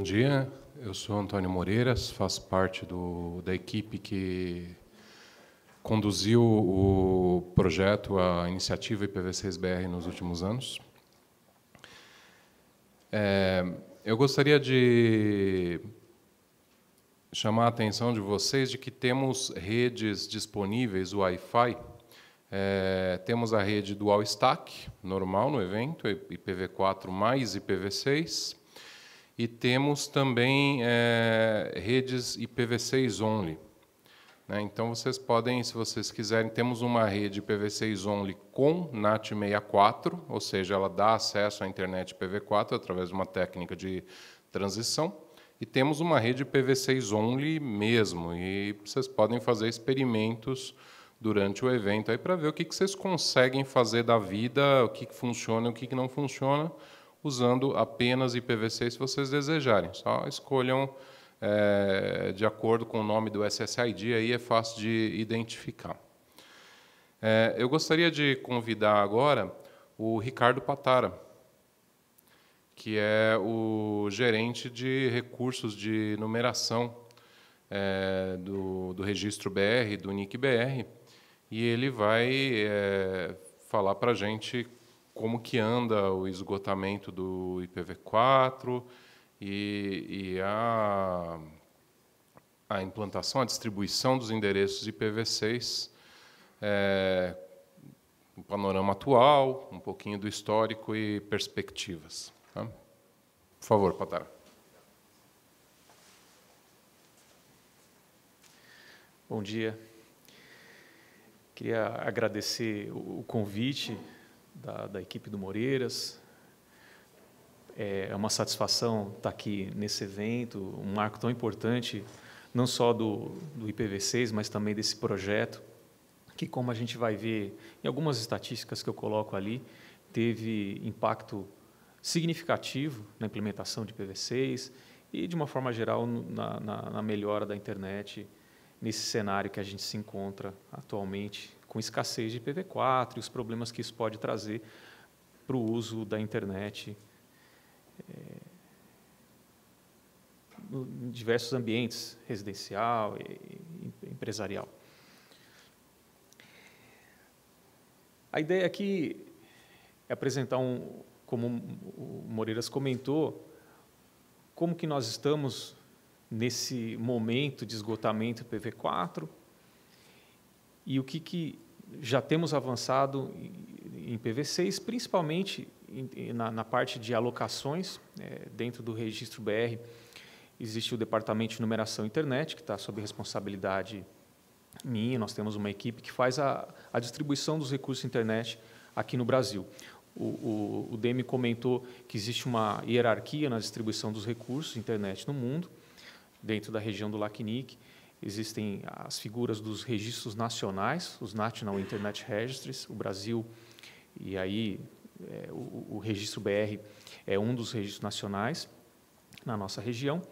Bom dia, eu sou Antônio Moreiras, faço parte da equipe que conduziu o projeto, a iniciativa IPv6BR nos últimos anos. Eu gostaria de chamar a atenção de vocês de que temos redes disponíveis, o Wi-Fi. Temos a rede Dual Stack, normal no evento, IPv4 mais IPv6, e temos também redes IPv6 only. Então, vocês podem, se vocês quiserem, temos uma rede IPv6 only com NAT64, ou seja, ela dá acesso à internet IPv4 através de uma técnica de transição, e temos uma rede IPv6 only mesmo, e vocês podem fazer experimentos durante o evento aí para ver o que vocês conseguem fazer da vida, o que funciona e o que não funciona, usando apenas IPv6 se vocês desejarem. Só escolham de acordo com o nome do SSID, aí é fácil de identificar. Eu gostaria de convidar agora o Ricardo Patara, que é o gerente de recursos de numeração do Registro BR, do NIC BR, e ele vai falar para a gente como que anda o esgotamento do IPv4 e a implantação, a distribuição dos endereços IPv6, o panorama atual, um pouquinho do histórico e perspectivas. Tá? Por favor, Patara. Bom dia. Queria agradecer o convite da equipe do Moreiras. É uma satisfação estar aqui nesse evento, um marco tão importante, não só do IPv6, mas também desse projeto, que, como a gente vai ver em algumas estatísticas que eu coloco ali, teve impacto significativo na implementação de IPv6 e, de uma forma geral, na melhora da internet, nesse cenário que a gente se encontra atualmente, com escassez de IPv4 e os problemas que isso pode trazer para o uso da internet em diversos ambientes, residencial e empresarial. A ideia aqui é apresentar, como o Moreiras comentou, como que nós estamos nesse momento de esgotamento IPv4 e o que já temos avançado em IPv6, principalmente na parte de alocações. Dentro do Registro BR existe o Departamento de Numeração Internet, que está sob responsabilidade minha. Nós temos uma equipe que faz a distribuição dos recursos internet aqui no Brasil. O Demi comentou que existe uma hierarquia na distribuição dos recursos internet no mundo. Dentro da região do LACNIC, existem as figuras dos registros nacionais, os National Internet Registries, o Brasil, e aí o Registro BR é um dos registros nacionais na nossa região,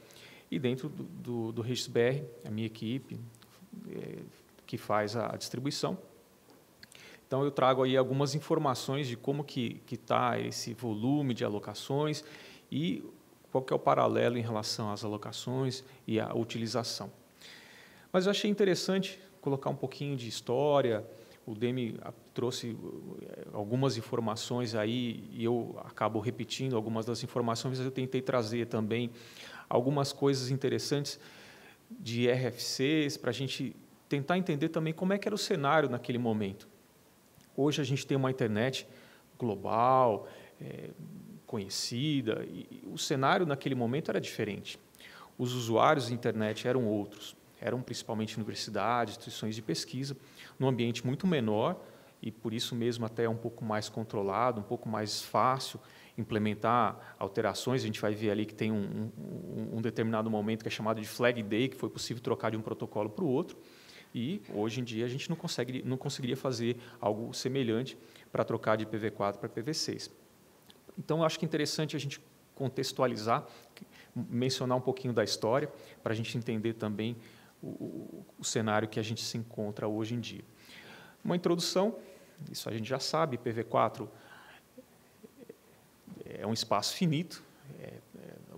e dentro do Registro BR, a minha equipe que faz a distribuição. Então, eu trago aí algumas informações de como que está esse volume de alocações e qual que é o paralelo em relação às alocações e à utilização. Mas eu achei interessante colocar um pouquinho de história. O Demi trouxe algumas informações aí e eu acabo repetindo algumas das informações, mas eu tentei trazer também algumas coisas interessantes de RFCs para a gente tentar entender também como é que era o cenário naquele momento. Hoje a gente tem uma internet global, conhecida, e o cenário naquele momento era diferente. Os usuários de internet eram outros, eram principalmente universidades, instituições de pesquisa, num ambiente muito menor e, por isso mesmo, até um pouco mais controlado, um pouco mais fácil implementar alterações. A gente vai ver ali que tem um determinado momento que é chamado de flag day, que foi possível trocar de um protocolo para o outro, e hoje em dia a gente não conseguiria fazer algo semelhante para trocar de IPv4 para IPv6. Então, eu acho que é interessante a gente contextualizar, mencionar um pouquinho da história, para a gente entender também o cenário que a gente se encontra hoje em dia. Uma introdução, isso a gente já sabe, IPv4 é um espaço finito,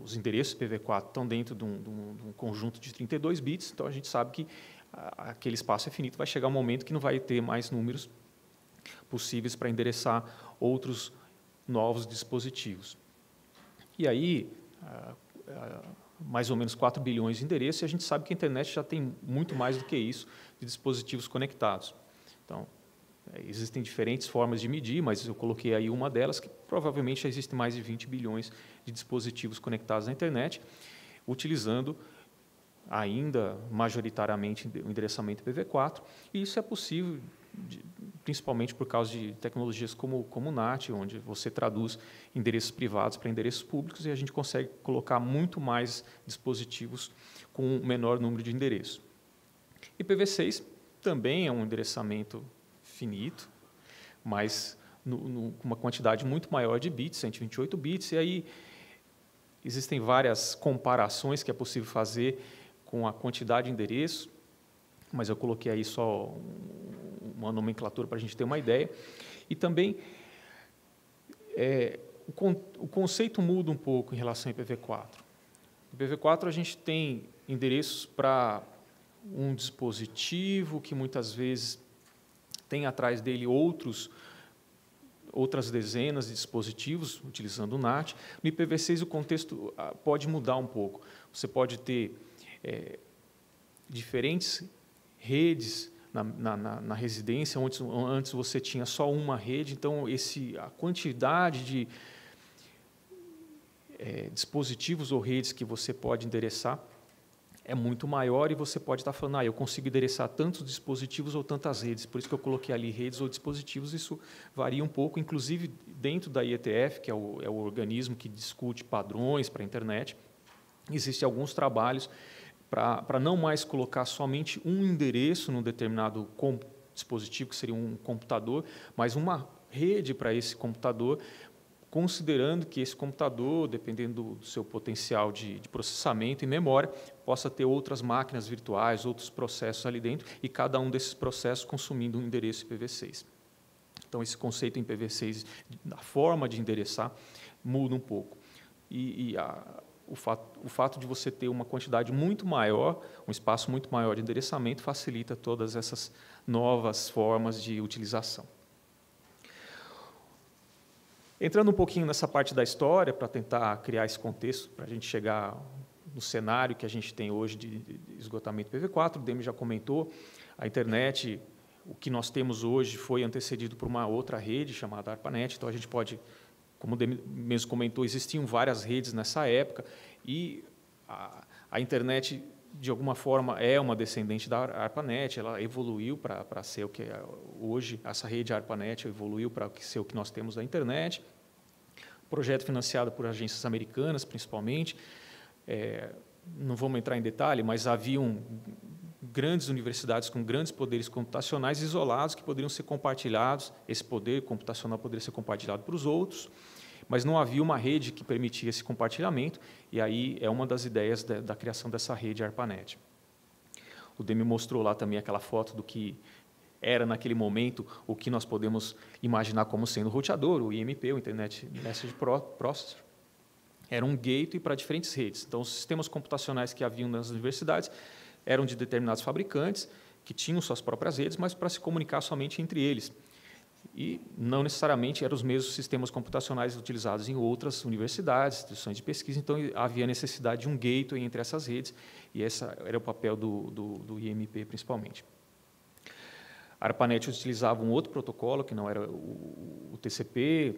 os endereços IPv4 estão dentro de um conjunto de 32 bits, então a gente sabe que aquele espaço é finito, vai chegar um momento que não vai ter mais números possíveis para endereçar outros novos dispositivos. E aí, mais ou menos 4 bilhões de endereços, e a gente sabe que a internet já tem muito mais do que isso de dispositivos conectados. Então, existem diferentes formas de medir, mas eu coloquei aí uma delas, que provavelmente já existem mais de 20 bilhões de dispositivos conectados à internet, utilizando ainda majoritariamente o endereçamento IPv4, e isso é possível principalmente por causa de tecnologias como o NAT, onde você traduz endereços privados para endereços públicos e a gente consegue colocar muito mais dispositivos com um menor número de endereços. IPv6 também é um endereçamento finito, mas com uma quantidade muito maior de bits, 128 bits, e aí existem várias comparações que é possível fazer com a quantidade de endereços, mas eu coloquei aí só uma nomenclatura para a gente ter uma ideia. E também o conceito muda um pouco em relação ao IPv4. No IPv4 a gente tem endereços para um dispositivo que muitas vezes tem atrás dele outras dezenas de dispositivos utilizando o NAT. No IPv6 o contexto pode mudar um pouco. Você pode ter diferentes redes na residência, onde antes você tinha só uma rede, então a quantidade de dispositivos ou redes que você pode endereçar é muito maior e você pode estar falando, eu consigo endereçar tantos dispositivos ou tantas redes, por isso que eu coloquei ali redes ou dispositivos, isso varia um pouco, inclusive dentro da IETF, que é o organismo que discute padrões para a internet, existem alguns trabalhos para não mais colocar somente um endereço num determinado dispositivo, que seria um computador, mas uma rede para esse computador, considerando que esse computador, dependendo do seu potencial de processamento e memória, possa ter outras máquinas virtuais, outros processos ali dentro, e cada um desses processos consumindo um endereço IPv6. Então, esse conceito em IPv6, a forma de endereçar, muda um pouco. O fato de você ter uma quantidade muito maior, um espaço muito maior de endereçamento, facilita todas essas novas formas de utilização. Entrando um pouquinho nessa parte da história, para tentar criar esse contexto, para a gente chegar no cenário que a gente tem hoje de esgotamento IPv4, o Demi já comentou, a internet, o que nós temos hoje foi antecedido por uma outra rede chamada ARPANET, então a gente pode... Como o Demi mesmo comentou, existiam várias redes nessa época e a internet, de alguma forma, é uma descendente da ARPANET, ela evoluiu para ser o que é hoje, essa rede ARPANET evoluiu para ser o que nós temos da internet. Projeto financiado por agências americanas, principalmente. Não vamos entrar em detalhe, mas haviam grandes universidades com grandes poderes computacionais isolados que poderiam ser compartilhados, esse poder computacional poderia ser compartilhado para os outros, mas não havia uma rede que permitia esse compartilhamento, e aí é uma das ideias da criação dessa rede ARPANET. O Demi mostrou lá também aquela foto do que era, naquele momento, o que nós podemos imaginar como sendo o roteador, o IMP, o Internet Message Processor. Era um gateway para diferentes redes. Então, os sistemas computacionais que haviam nas universidades eram de determinados fabricantes, que tinham suas próprias redes, mas para se comunicar somente entre eles. E não necessariamente eram os mesmos sistemas computacionais utilizados em outras universidades, instituições de pesquisa, então havia necessidade de um gateway entre essas redes, e esse era o papel do IMP, principalmente. A ARPANET utilizava um outro protocolo, que não era o TCP,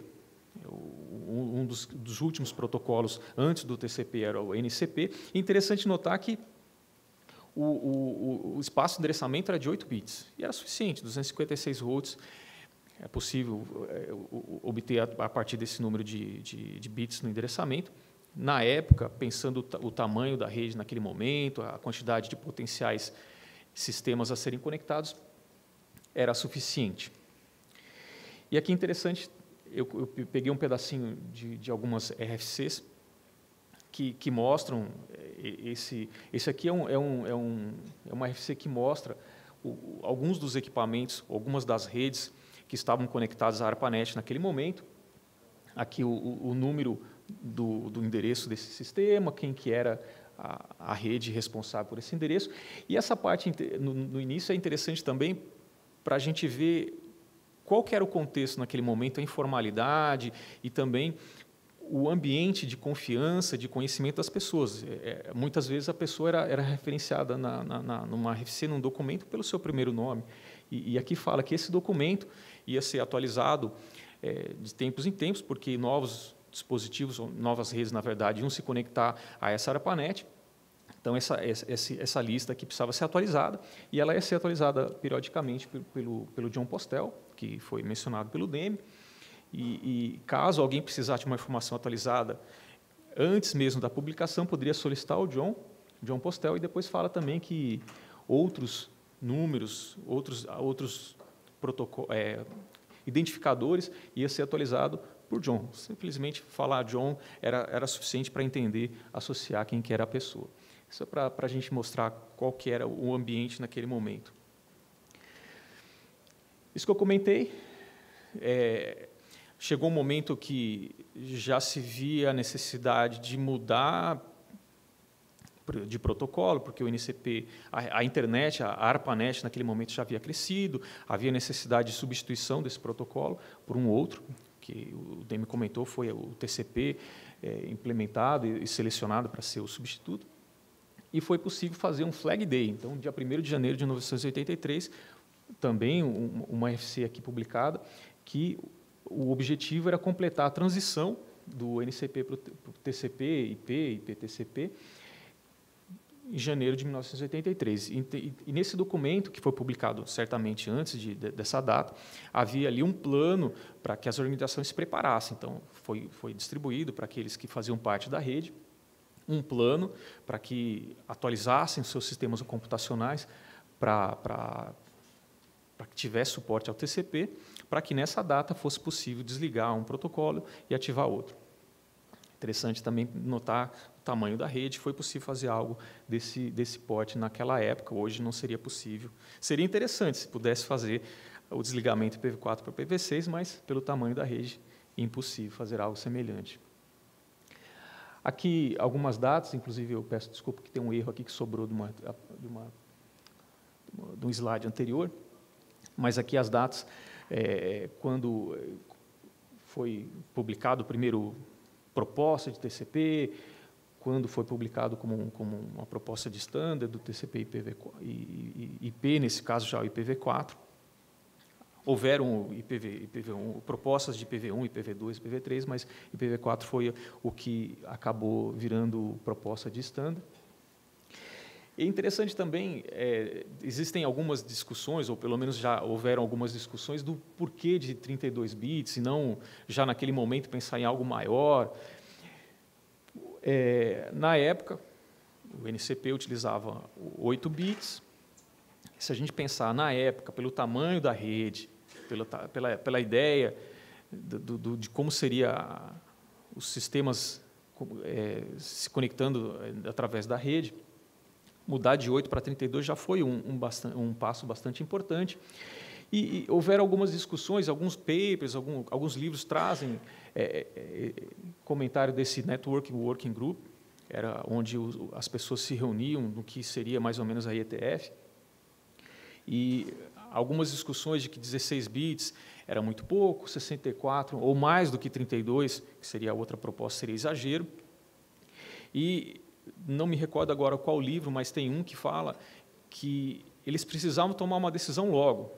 um dos últimos protocolos antes do TCP era o NCP. E interessante notar que o espaço de endereçamento era de 8 bits, e era suficiente, 256 volts, é possível obter a partir desse número de bits no endereçamento. Na época, pensando o tamanho da rede naquele momento, a quantidade de potenciais sistemas a serem conectados, era suficiente. E aqui é interessante, eu peguei um pedacinho de algumas RFCs que mostram, esse aqui é uma RFC que mostra alguns dos equipamentos, algumas das redes que estavam conectadas à ARPANET naquele momento. Aqui o número do endereço desse sistema, quem que era a rede responsável por esse endereço. E essa parte, no início, é interessante também para a gente ver qual que era o contexto naquele momento, a informalidade e também o ambiente de confiança, de conhecimento das pessoas. Muitas vezes a pessoa era referenciada numa RFC, num documento, pelo seu primeiro nome. E aqui fala que esse documento ia ser atualizado de tempos em tempos, porque novos dispositivos, novas redes, na verdade, iam se conectar a essa ARPANET. Então, essa lista aqui precisava ser atualizada, e ela ia ser atualizada periodicamente pelo John Postel, que foi mencionado pelo Demi. E caso alguém precisasse de uma informação atualizada antes mesmo da publicação, poderia solicitar ao John Postel, e depois fala também que outros números, outros identificadores ia ser atualizado por John. Simplesmente falar John era suficiente para entender, associar quem que era a pessoa. Isso é para a gente mostrar qual que era o ambiente naquele momento. Isso que eu comentei, chegou um momento que já se via a necessidade de mudar de protocolo, porque o NCP, a internet, a ARPANET, naquele momento já havia crescido, havia necessidade de substituição desse protocolo por um outro, que o Demi comentou, foi o TCP implementado e selecionado para ser o substituto, e foi possível fazer um Flag Day. Então, dia 1º de janeiro de 1983, também uma RFC aqui publicada, que o objetivo era completar a transição do NCP para o TCP, IP, IP-TCP, em janeiro de 1983. E nesse documento, que foi publicado certamente antes dessa data, havia ali um plano para que as organizações se preparassem. Então, foi distribuído para aqueles que faziam parte da rede, um plano para que atualizassem os seus sistemas computacionais para que tivesse suporte ao TCP, para que nessa data fosse possível desligar um protocolo e ativar outro. Interessante também notar o tamanho da rede, foi possível fazer algo desse porte naquela época, hoje não seria possível. Seria interessante se pudesse fazer o desligamento IPv4 para IPv6, mas pelo tamanho da rede, impossível fazer algo semelhante. Aqui algumas datas, inclusive eu peço desculpa que tem um erro aqui que sobrou de um slide anterior, mas aqui as datas, quando foi publicado o primeiro proposta de TCP, quando foi publicado como uma proposta de standard do TCP e IP, nesse caso já o IPv4. Houveram IPv1, propostas de IPv1, IPv2, IPv3, mas IPv4 foi o que acabou virando proposta de standard. É interessante também, existem algumas discussões, ou pelo menos já houveram algumas discussões, do porquê de 32 bits, e não já naquele momento pensar em algo maior. Na época, o NCP utilizava 8 bits. Se a gente pensar na época, pelo tamanho da rede, pela ideia de como seria os sistemas se conectando através da rede, mudar de 8 para 32 já foi um passo bastante importante. E houveram algumas discussões, alguns papers, alguns livros trazem comentário desse Network Working Group, era onde as pessoas se reuniam no que seria mais ou menos a IETF, e algumas discussões de que 16 bits era muito pouco, 64 ou mais do que 32, que seria a outra proposta, seria exagero. E não me recordo agora qual livro, mas tem um que fala que eles precisavam tomar uma decisão logo.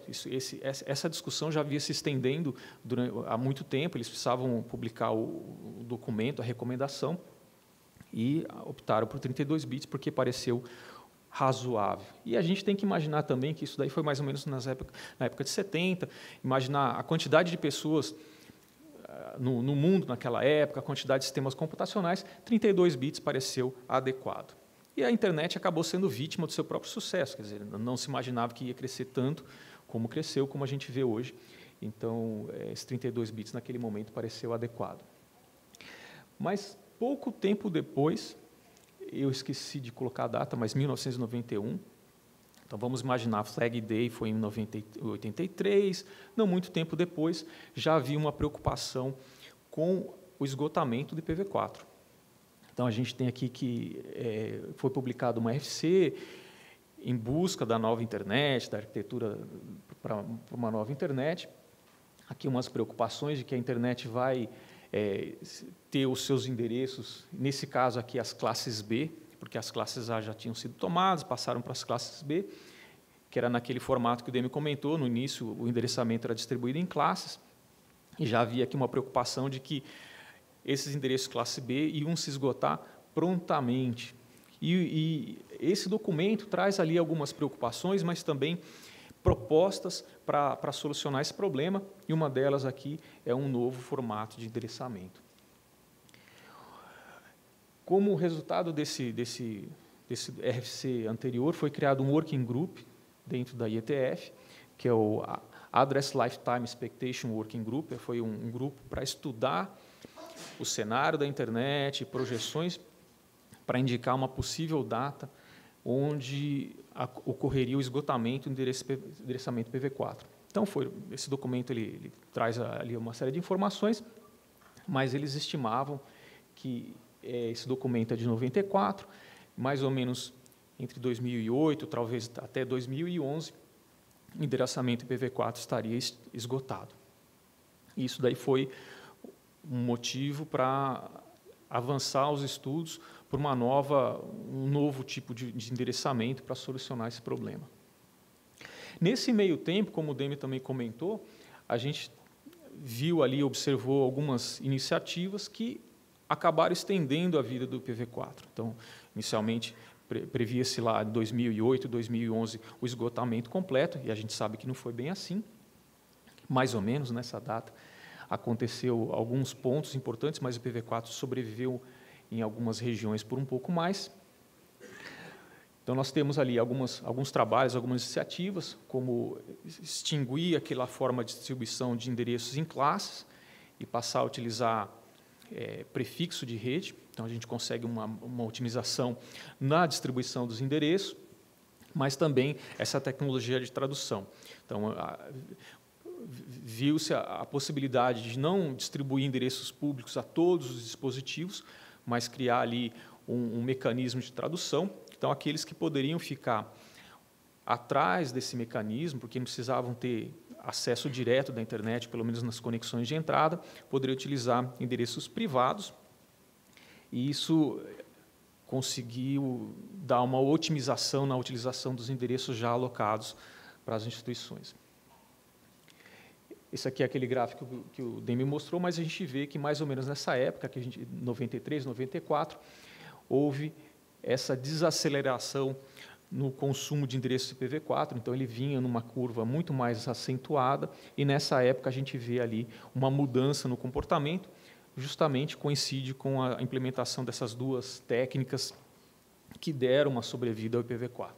Essa discussão já havia se estendendo há muito tempo, eles precisavam publicar o documento, a recomendação, e optaram por 32 bits porque pareceu razoável. E a gente tem que imaginar também que isso daí foi mais ou menos na época de 70, imaginar a quantidade de pessoas no mundo naquela época, a quantidade de sistemas computacionais, 32 bits pareceu adequado. E a internet acabou sendo vítima do seu próprio sucesso, quer dizer, não se imaginava que ia crescer tanto como cresceu, como a gente vê hoje. Então, esses 32 bits naquele momento pareceu adequado. Mas, pouco tempo depois, eu esqueci de colocar a data, mas 1991, então vamos imaginar, a Flag Day foi em 83, não muito tempo depois, já havia uma preocupação com o esgotamento do IPv4. Então, a gente tem aqui que foi publicado uma RFC em busca da nova internet, da arquitetura para uma nova internet. Aqui umas preocupações de que a internet vai ter os seus endereços, nesse caso aqui as classes B, porque as classes A já tinham sido tomadas, passaram para as classes B, que era naquele formato que o Demi comentou, no início o endereçamento era distribuído em classes, e já havia aqui uma preocupação de que esses endereços classe B iam se esgotar prontamente. E esse documento traz ali algumas preocupações, mas também propostas para solucionar esse problema, e uma delas aqui é um novo formato de endereçamento. Como resultado desse RFC anterior, foi criado um working group dentro da IETF, que é o Address Lifetime Expectation Working Group. Foi um grupo para estudar o cenário da internet, projeções para indicar uma possível data onde ocorreria o esgotamento do endereçamento IPv4. Então, esse documento ele traz ali uma série de informações, mas eles estimavam que esse documento é de 94, mais ou menos entre 2008, talvez até 2011, o endereçamento IPv4 estaria esgotado. Isso daí foi um motivo para avançar os estudos por um novo tipo de endereçamento para solucionar esse problema. Nesse meio tempo, como o Demi também comentou, a gente viu ali, observou algumas iniciativas que acabaram estendendo a vida do IPv4. Então, inicialmente, previa-se lá em 2008, 2011, o esgotamento completo, e a gente sabe que não foi bem assim. Mais ou menos nessa data aconteceu alguns pontos importantes, mas o IPv4 sobreviveu em algumas regiões por um pouco mais. Então, nós temos ali alguns trabalhos, algumas iniciativas, como extinguir aquela forma de distribuição de endereços em classes e passar a utilizar prefixo de rede. Então, a gente consegue uma otimização na distribuição dos endereços, mas também essa tecnologia de tradução. Então, viu-se a possibilidade de não distribuir endereços públicos a todos os dispositivos, mas criar ali um mecanismo de tradução. Então, aqueles que poderiam ficar atrás desse mecanismo, porque não precisavam ter acesso direto da internet, pelo menos nas conexões de entrada, poderiam utilizar endereços privados, e isso conseguiu dar uma otimização na utilização dos endereços já alocados para as instituições. Esse aqui é aquele gráfico que o Demi mostrou, mas a gente vê que mais ou menos nessa época, que 93, 94, houve essa desaceleração no consumo de endereços IPv4, então ele vinha numa curva muito mais acentuada, e nessa época a gente vê ali uma mudança no comportamento, justamente coincide com a implementação dessas duas técnicas que deram uma sobrevida ao IPv4.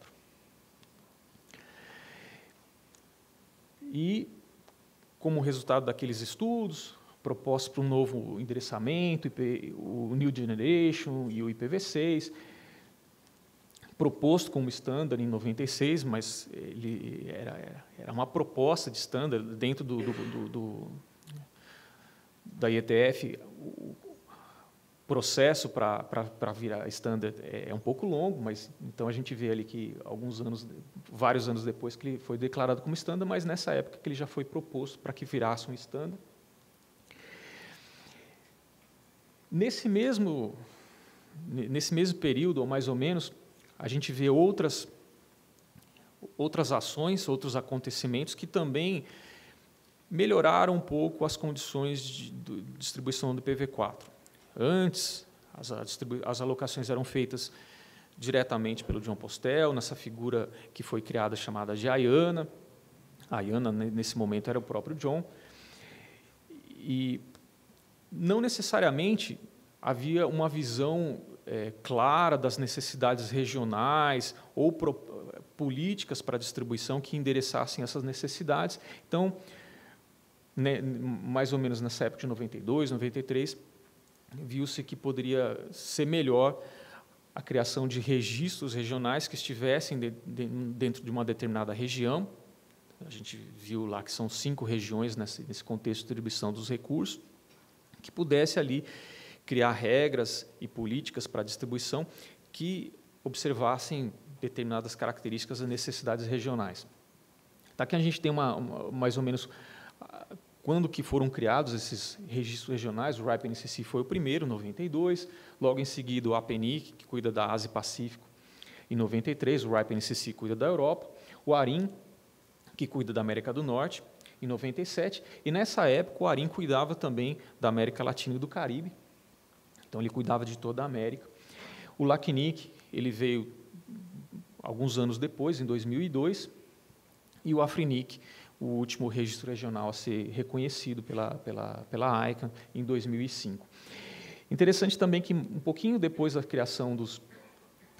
E, como resultado daqueles estudos, propostos para um novo endereçamento, o New Generation e o IPv6, proposto como standard em 96, mas ele era uma proposta de standard dentro da IETF. O processo para virar standard é um pouco longo, mas então a gente vê ali que vários anos depois que ele foi declarado como standard, mas nessa época que ele já foi proposto para que virasse um standard. Nesse mesmo período, ou mais ou menos, a gente vê outras ações, outros acontecimentos que também melhoraram um pouco as condições de distribuição do IPv4. Antes, as alocações eram feitas diretamente pelo John Postel, nessa figura que foi criada chamada de IANA. A IANA, nesse momento, era o próprio John. E não necessariamente havia uma visão clara das necessidades regionais ou políticas para a distribuição que endereçassem essas necessidades. Então, mais ou menos nessa época de 92, 93, viu-se que poderia ser melhor a criação de registros regionais que estivessem dentro de uma determinada região. A gente viu lá que são 5 regiões nesse contexto de distribuição dos recursos. que pudesse ali criar regras e políticas para a distribuição que observassem determinadas características e necessidades regionais. Tá, que a gente tem mais ou menos quando que foram criados esses registros regionais. O RIPE-NCC foi o primeiro, em 92, logo em seguida o APNIC, que cuida da Ásia e Pacífico, em 93, o RIPE-NCC cuida da Europa, o ARIM, que cuida da América do Norte, em 97, e nessa época o ARIM cuidava também da América Latina e do Caribe, então ele cuidava de toda a América. O LACNIC, ele veio alguns anos depois, em 2002, e o AFRINIC, o último registro regional a ser reconhecido pela ICANN, em 2005. Interessante também que, um pouquinho depois da criação dos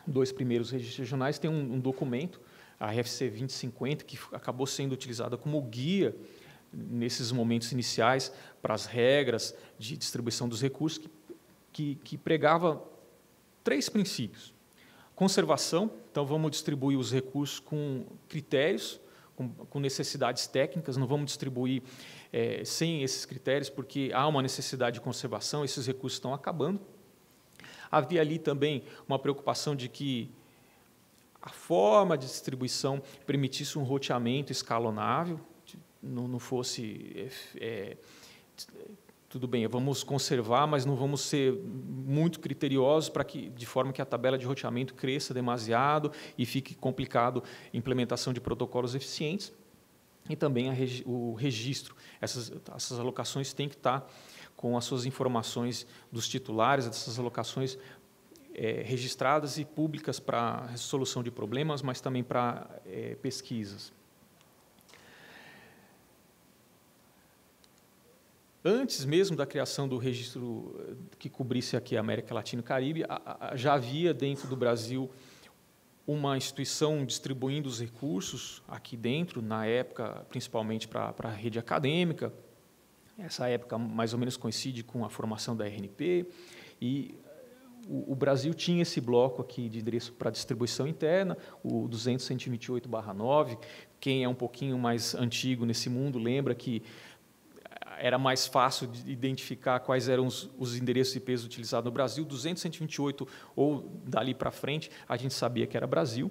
2 primeiros registros regionais, tem um documento, a RFC 2050, que acabou sendo utilizada como guia nesses momentos iniciais para as regras de distribuição dos recursos, que pregava 3 princípios. Conservação, então vamos distribuir os recursos com critérios, com necessidades técnicas, não vamos distribuir sem esses critérios, porque há uma necessidade de conservação, esses recursos estão acabando. Havia ali também uma preocupação de que a forma de distribuição permitisse um roteamento escalonável, não fosse... tudo bem, vamos conservar, mas não vamos ser muito criteriosos de forma que a tabela de roteamento cresça demasiado e fique complicado a implementação de protocolos eficientes. E também o registro. Essas alocações têm que estar com as suas informações dos titulares, dessas alocações registradas e públicas para resolução de problemas, mas também para pesquisas. Antes mesmo da criação do registro que cobrisse aqui a América Latina e Caribe, já havia dentro do Brasil uma instituição distribuindo os recursos aqui dentro, na época, principalmente para a rede acadêmica. Essa época mais ou menos coincide com a formação da RNP, e o Brasil tinha esse bloco aqui de endereço para distribuição interna, o 200.128/9. Quem é um pouquinho mais antigo nesse mundo lembra que era mais fácil de identificar quais eram os endereços IPs utilizados no Brasil. 200.128 ou dali para frente, a gente sabia que era Brasil.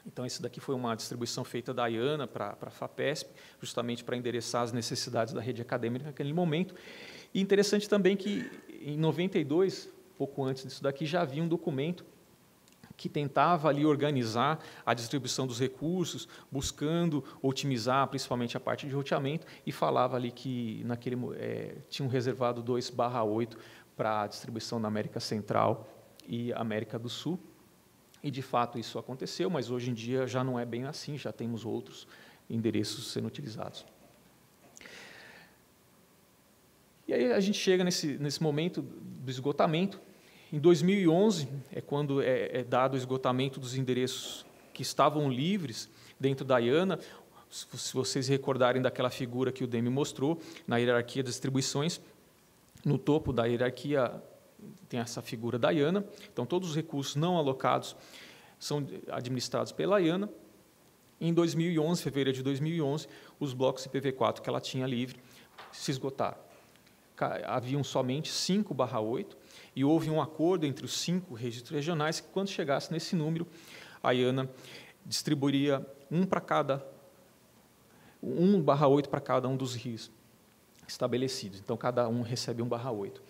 Então, esse daqui foi uma distribuição feita da IANA para a FAPESP, justamente para endereçar as necessidades da rede acadêmica naquele momento. E interessante também que, em 92, pouco antes disso daqui, já havia um documento que tentava ali organizar a distribuição dos recursos, buscando otimizar principalmente a parte de roteamento, e falava ali que tinham reservado 2/8 para a distribuição na América Central e América do Sul. E, de fato, isso aconteceu, mas hoje em dia já não é bem assim, já temos outros endereços sendo utilizados. E aí a gente chega nesse momento do esgotamento. Em 2011, é quando é dado o esgotamento dos endereços que estavam livres dentro da IANA. Se vocês recordarem daquela figura que o Demi mostrou, na hierarquia das distribuições, no topo da hierarquia tem essa figura da IANA. Então, todos os recursos não alocados são administrados pela IANA. Em 2011, fevereiro de 2011, os blocos IPv4 que ela tinha livre se esgotaram. Haviam somente 5/8, e houve um acordo entre os 5 registros regionais que, quando chegasse nesse número, a IANA distribuiria 1/8 para cada um dos rios estabelecidos. Então, cada um recebe 1/8.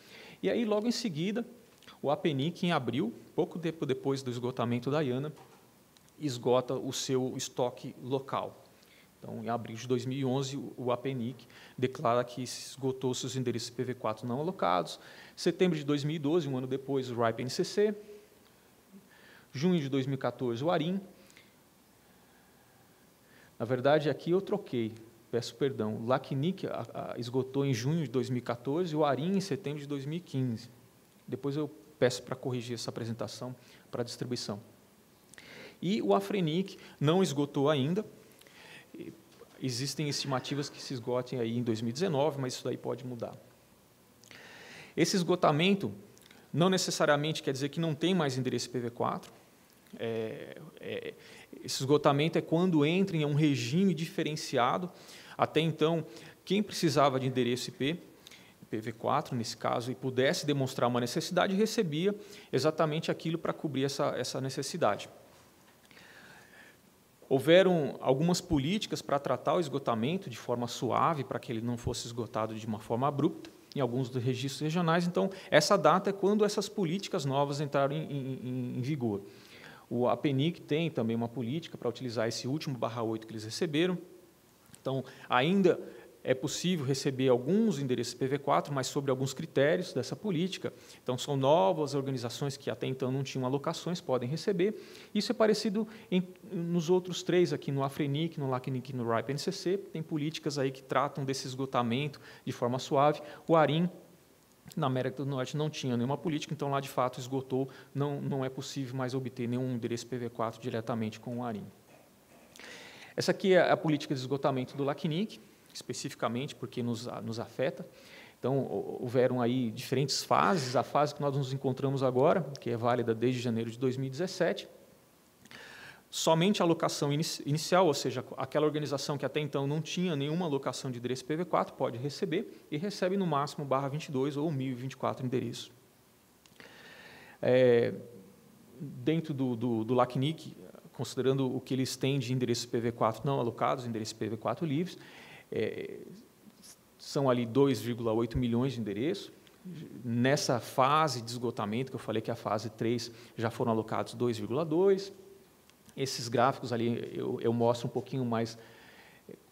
E aí, logo em seguida, o APNIC, em abril, pouco tempo depois do esgotamento da IANA, esgota o seu estoque local. Então, em abril de 2011, o APNIC declara que esgotou seus endereços IPv4 não alocados. Setembro de 2012, um ano depois, o RIPE-NCC. Junho de 2014, o ARIM. Na verdade, aqui eu troquei, peço perdão. O LACNIC esgotou em junho de 2014 e o ARIM em setembro de 2015. Depois eu peço para corrigir essa apresentação para a distribuição. E o AFRENIC não esgotou ainda. Existem estimativas que se esgotem aí em 2019, mas isso daí pode mudar. Esse esgotamento não necessariamente quer dizer que não tem mais endereço IPv4. Esse esgotamento é quando entra em um regime diferenciado. Até então, quem precisava de endereço IP IPv4, nesse caso, e pudesse demonstrar uma necessidade, recebia exatamente aquilo para cobrir essa necessidade. Houveram algumas políticas para tratar o esgotamento de forma suave, para que ele não fosse esgotado de uma forma abrupta, em alguns dos registros regionais. Então, essa data é quando essas políticas novas entraram em vigor. O APNIC tem também uma política para utilizar esse último /8 que eles receberam. Então, ainda é possível receber alguns endereços IPv4, mas sobre alguns critérios dessa política. Então, são novas organizações que até então não tinham alocações, podem receber. Isso é parecido nos outros três, aqui no AFRENIC, no LACNIC e no RIPE-NCC. Tem políticas aí que tratam desse esgotamento de forma suave. O ARIM, na América do Norte, não tinha nenhuma política, então lá, de fato, esgotou. Não é possível mais obter nenhum endereço IPv4 diretamente com o ARIM. Essa aqui é a política de esgotamento do LACNIC, especificamente porque nos afeta. Então, houveram aí diferentes fases. A fase que nós nos encontramos agora, que é válida desde janeiro de 2017, somente a alocação inicial, ou seja, aquela organização que até então não tinha nenhuma alocação de endereço IPv4, pode receber, e recebe no máximo /22 ou 1024 endereços. Dentro do LACNIC, considerando o que eles têm de endereços IPv4 não alocados, endereços IPv4 livres, são ali 2,8 milhões de endereços. Nessa fase de esgotamento, que eu falei que a fase 3 já foram alocados 2,2. Esses gráficos ali eu mostro um pouquinho mais,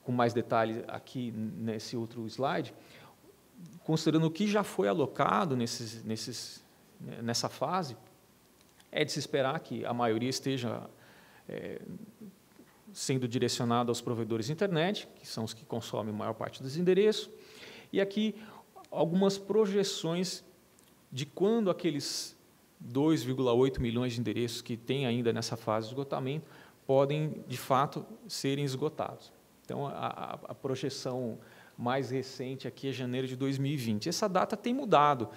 com mais detalhes aqui nesse outro slide, considerando o que já foi alocado nessa fase, é de se esperar que a maioria esteja sendo direcionado aos provedores de internet, que são os que consomem a maior parte dos endereços. E aqui algumas projeções de quando aqueles 2,8 milhões de endereços que tem ainda nessa fase de esgotamento podem, de fato, serem esgotados. Então, a projeção mais recente aqui é janeiro de 2020. Essa data tem mudado.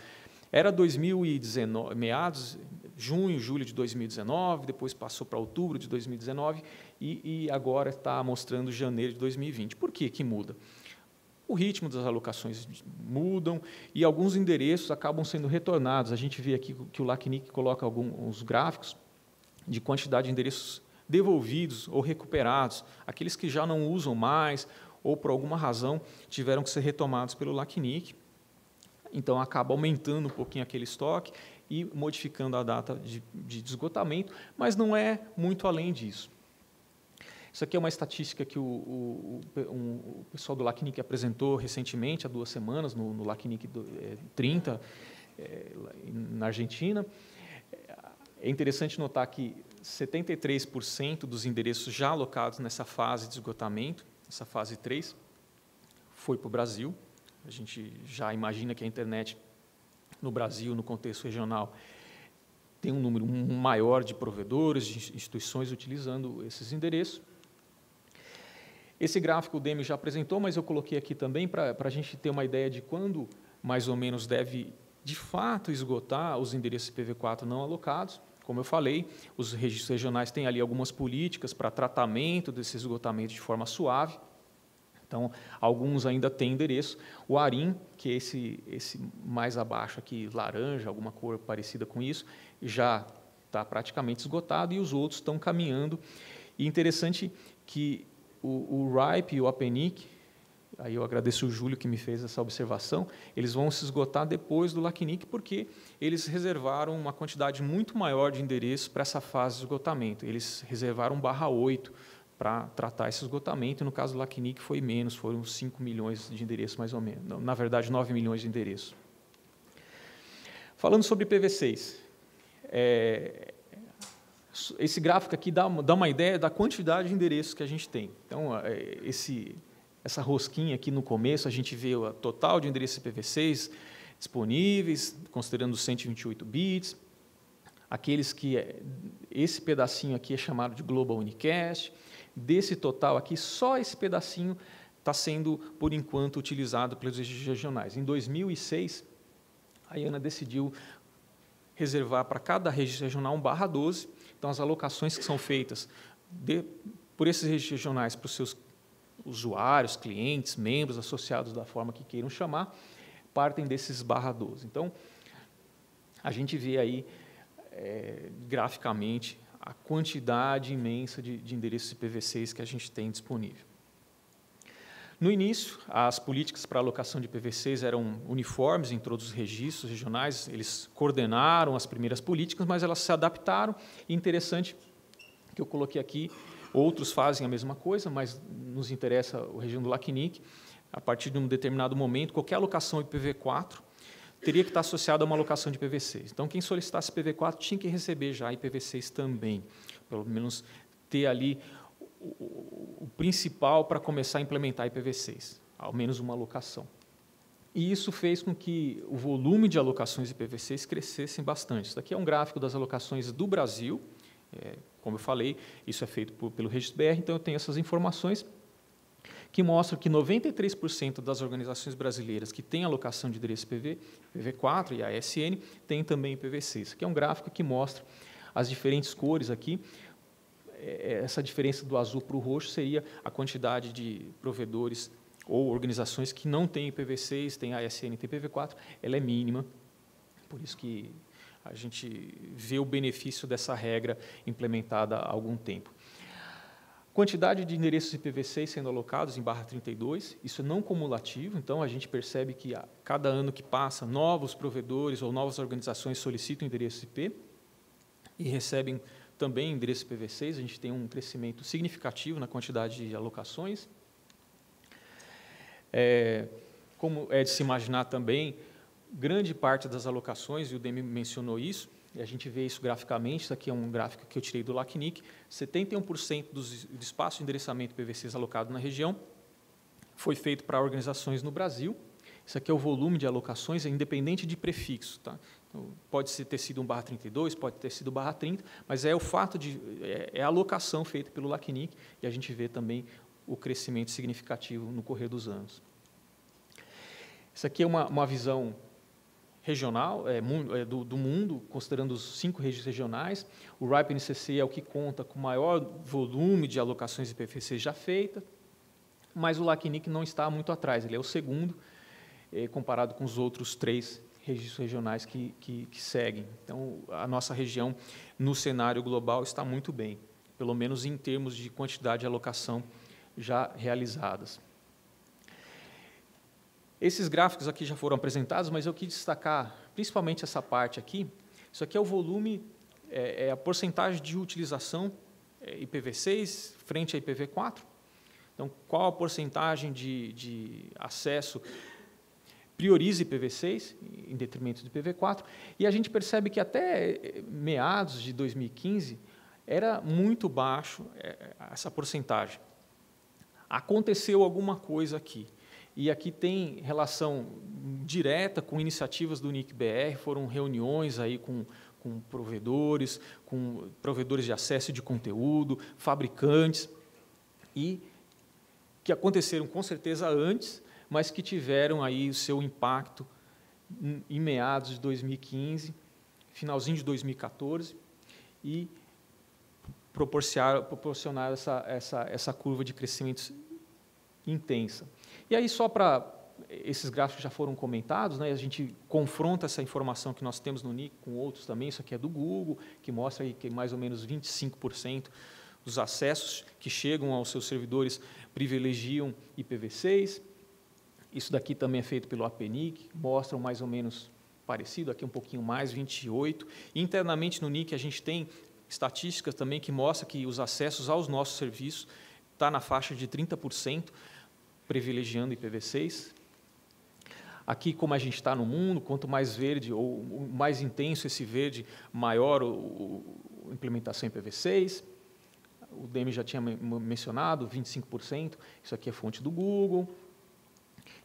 Era 2019, meados, junho, julho de 2019, depois passou para outubro de 2019 e agora está mostrando janeiro de 2020. Por que que muda? O ritmo das alocações mudam e alguns endereços acabam sendo retornados. A gente vê aqui que o LACNIC coloca alguns gráficos de quantidade de endereços devolvidos ou recuperados, aqueles que já não usam mais ou, por alguma razão, tiveram que ser retomados pelo LACNIC. Então, acaba aumentando um pouquinho aquele estoque e modificando a data de esgotamento, mas não é muito além disso. Isso aqui é uma estatística que o pessoal do LACNIC apresentou recentemente, há 2 semanas, no LACNIC 30, na Argentina. É interessante notar que 73% dos endereços já alocados nessa fase de esgotamento, essa fase 3, foi para o Brasil. A gente já imagina que a internet no Brasil, no contexto regional, tem um número maior de provedores, de instituições utilizando esses endereços. Esse gráfico o Demi já apresentou, mas eu coloquei aqui também para a gente ter uma ideia de quando, mais ou menos, deve, de fato, esgotar os endereços IPv4 não alocados. Como eu falei, os registros regionais têm ali algumas políticas para tratamento desse esgotamento de forma suave. Então, alguns ainda têm endereço. O ARIM, que é esse mais abaixo aqui, laranja, alguma cor parecida com isso, já está praticamente esgotado e os outros estão caminhando. E interessante que o RIPE e o APNIC, aí eu agradeço o Júlio que me fez essa observação, eles vão se esgotar depois do LACNIC porque eles reservaram uma quantidade muito maior de endereços para essa fase de esgotamento. Eles reservaram /8 para tratar esse esgotamento, e no caso do LACNIC foi menos, foram 5 milhões de endereços mais ou menos, na verdade 9 milhões de endereços. Falando sobre IPv6, esse gráfico aqui dá uma ideia da quantidade de endereços que a gente tem. Então, essa rosquinha aqui no começo, a gente vê o total de endereços IPv6 disponíveis, considerando os 128 bits, aqueles que, esse pedacinho aqui é chamado de Global Unicast. Desse total aqui, só esse pedacinho está sendo, por enquanto, utilizado pelos registros regionais. Em 2006, a IANA decidiu reservar para cada registro regional /12. Então, as alocações que são feitas por esses registros regionais para os seus usuários, clientes, membros associados da forma que queiram chamar, partem desses /12. Então, a gente vê aí, graficamente, a quantidade imensa de endereços IPv6 que a gente tem disponível. No início, as políticas para alocação de IPv6 eram uniformes em todos os registros regionais, eles coordenaram as primeiras políticas, mas elas se adaptaram, e interessante que eu coloquei aqui, outros fazem a mesma coisa, mas nos interessa a região do LACNIC. A partir de um determinado momento, qualquer alocação IPv4 teria que estar associada a uma alocação de IPv6. Então, quem solicitasse IPv4 tinha que receber já IPv6 também, pelo menos ter ali o principal para começar a implementar IPv6, ao menos uma alocação. E isso fez com que o volume de alocações IPv6 crescessem bastante. Isso daqui é um gráfico das alocações do Brasil. Como eu falei, isso é feito pelo Registro BR, então eu tenho essas informações que mostram que 93% das organizações brasileiras que têm alocação de endereço IPv4 e ASN têm também IPv6. Aqui é um gráfico que mostra as diferentes cores aqui. Essa diferença do azul para o roxo seria a quantidade de provedores ou organizações que não têm IPv6, têm ASN e têm IPv4, ela é mínima, por isso que a gente vê o benefício dessa regra implementada há algum tempo. Quantidade de endereços IPv6 sendo alocados em /32, isso é não cumulativo, então a gente percebe que a cada ano que passa, novos provedores ou novas organizações solicitam endereço IP e recebem também endereço IPv6, a gente tem um crescimento significativo na quantidade de alocações. Como é de se imaginar também, grande parte das alocações, e o Demi mencionou isso, e a gente vê isso graficamente, isso aqui é um gráfico que eu tirei do LACNIC, 71% do espaço de endereçamento IPv6 alocado na região foi feito para organizações no Brasil. Isso aqui é o volume de alocações, é independente de prefixo. Tá? Então, pode ter sido um /32, pode ter sido /30, mas é o fato de a alocação feita pelo LACNIC, e a gente vê também o crescimento significativo no correr dos anos. Isso aqui é uma visão regional do mundo, considerando os 5 registros regionais. O RIPE-NCC é o que conta com o maior volume de alocações IPv6 já feita, mas o LACNIC não está muito atrás, ele é o segundo, comparado com os outros 3 registros regionais que seguem. Então, a nossa região, no cenário global, está muito bem, pelo menos em termos de quantidade de alocação já realizadas. Esses gráficos aqui já foram apresentados, mas eu quis destacar principalmente essa parte aqui. Isso aqui é o volume, a porcentagem de utilização IPv6 frente a IPv4. Então, qual a porcentagem de acesso prioriza IPv6 em detrimento do IPv4? E a gente percebe que até meados de 2015 era muito baixo essa porcentagem. Aconteceu alguma coisa aqui. E aqui tem relação direta com iniciativas do NIC-BR, foram reuniões aí com provedores de acesso de conteúdo, fabricantes, e que aconteceram com certeza antes, mas que tiveram aí o seu impacto em meados de 2015, finalzinho de 2014, e proporcionaram essa curva de crescimento intensa. E aí, só para esses gráficos já foram comentados, né, a gente confronta essa informação que nós temos no NIC com outros também, isso aqui é do Google, que mostra aí que mais ou menos 25% dos acessos que chegam aos seus servidores privilegiam IPv6. Isso daqui também é feito pelo APNIC, mostra mais ou menos parecido, aqui um pouquinho mais, 28%. Internamente no NIC a gente tem estatísticas também que mostram que os acessos aos nossos serviços está na faixa de 30%, privilegiando IPv6. Aqui, como a gente está no mundo, quanto mais verde ou mais intenso esse verde, maior a implementação IPv6. O Demi já tinha mencionado, 25%, isso aqui é fonte do Google.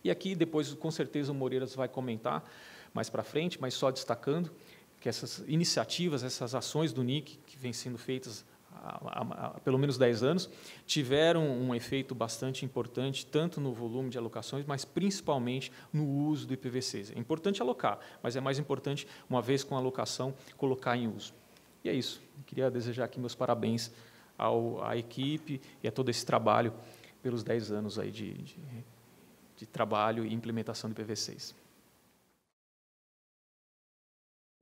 E aqui, depois, com certeza, o Moreiras vai comentar mais para frente, mas só destacando que essas iniciativas, essas ações do NIC, que vêm sendo feitas há pelo menos 10 anos, tiveram um efeito bastante importante, tanto no volume de alocações, mas principalmente no uso do IPv6. É importante alocar, mas é mais importante, uma vez com a alocação, colocar em uso. E é isso. Eu queria desejar aqui meus parabéns à equipe e a todo esse trabalho pelos 10 anos aí de trabalho e implementação do IPv6.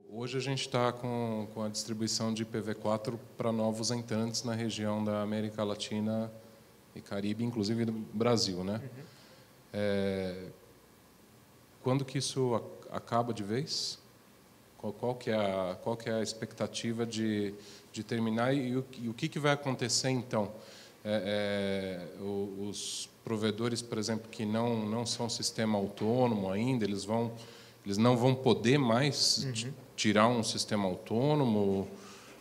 Hoje a gente está com a distribuição de IPv4 para novos entrantes na região da América Latina e Caribe, inclusive do Brasil, né? Quando que isso acaba de vez? Qual que é a expectativa de terminar e o que vai acontecer então? Os provedores, por exemplo, que não são sistema autônomo ainda, eles não vão poder mais tirar um sistema autônomo?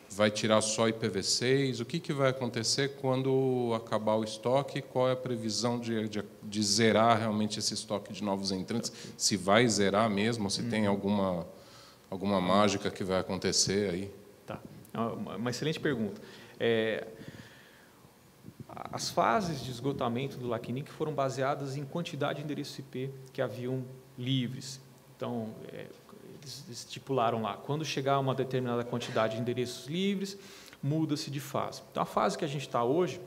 Vai tirar só IPv6? O que vai acontecer quando acabar o estoque? Qual é a previsão de zerar realmente esse estoque de novos entrantes? Se vai zerar mesmo? Se tem alguma mágica que vai acontecer aí? Tá. Uma excelente pergunta. As fases de esgotamento do LACNIC foram baseadas em quantidade de endereços IP que haviam livres. Então, eles estipularam lá, quando chegar a uma determinada quantidade de endereços livres, muda-se de fase. Então, a fase que a gente está hoje,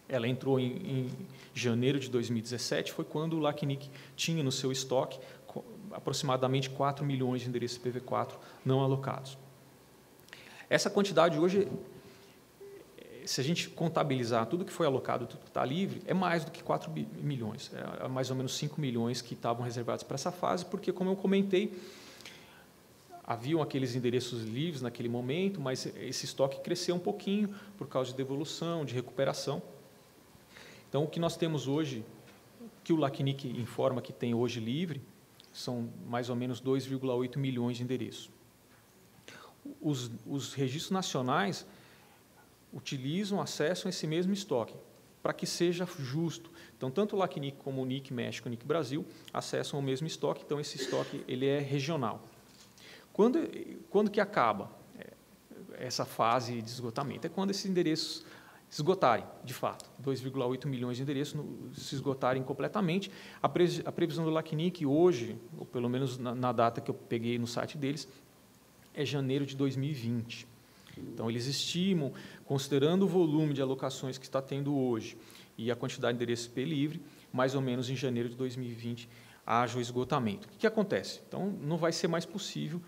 ela entrou em janeiro de 2017, foi quando o LACNIC tinha no seu estoque aproximadamente 4 milhões de endereços IPv4 não alocados. Essa quantidade hoje, se a gente contabilizar tudo que foi alocado, tudo que está livre, é mais do que 4 milhões, é mais ou menos 5 milhões que estavam reservados para essa fase, porque, como eu comentei, haviam aqueles endereços livres naquele momento, mas esse estoque cresceu um pouquinho por causa de devolução, de recuperação. Então, o que nós temos hoje, que o LACNIC informa que tem hoje livre, são mais ou menos 2,8 milhões de endereços. Os registros nacionais utilizam, acessam esse mesmo estoque, para que seja justo. Então, tanto o LACNIC como o NIC México e o NIC Brasil acessam o mesmo estoque, então esse estoque ele é regional. Quando que acaba essa fase de esgotamento? É quando esses endereços se esgotarem, de fato. 2,8 milhões de endereços se esgotarem completamente. A previsão do LACNIC hoje, ou pelo menos na data que eu peguei no site deles, é janeiro de 2020. Então, eles estimam, considerando o volume de alocações que está tendo hoje e a quantidade de endereço IP livre, mais ou menos em janeiro de 2020 haja o esgotamento. O que acontece? Então, não vai ser mais possível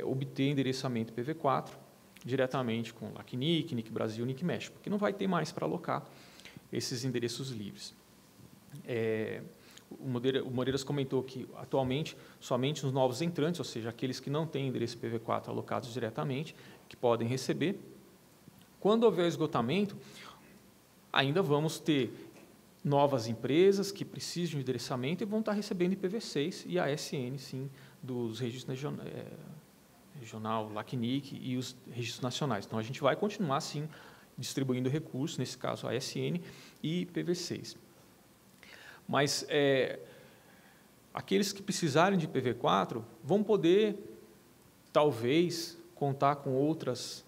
obter endereçamento IPv4 diretamente com LACNIC, NIC Brasil, NIC México, porque não vai ter mais para alocar esses endereços livres. O Moreiras comentou que, atualmente, somente os novos entrantes, ou seja, aqueles que não têm endereço IPv4 alocados diretamente, que podem receber. Quando houver esgotamento, ainda vamos ter novas empresas que precisam de endereçamento e vão estar recebendo IPv6 e ASN, sim, dos registros regional, LACNIC e os registros nacionais. Então, a gente vai continuar, sim, distribuindo recursos, nesse caso, ASN e IPv6. Mas aqueles que precisarem de IPv4 vão poder, talvez, contar com outras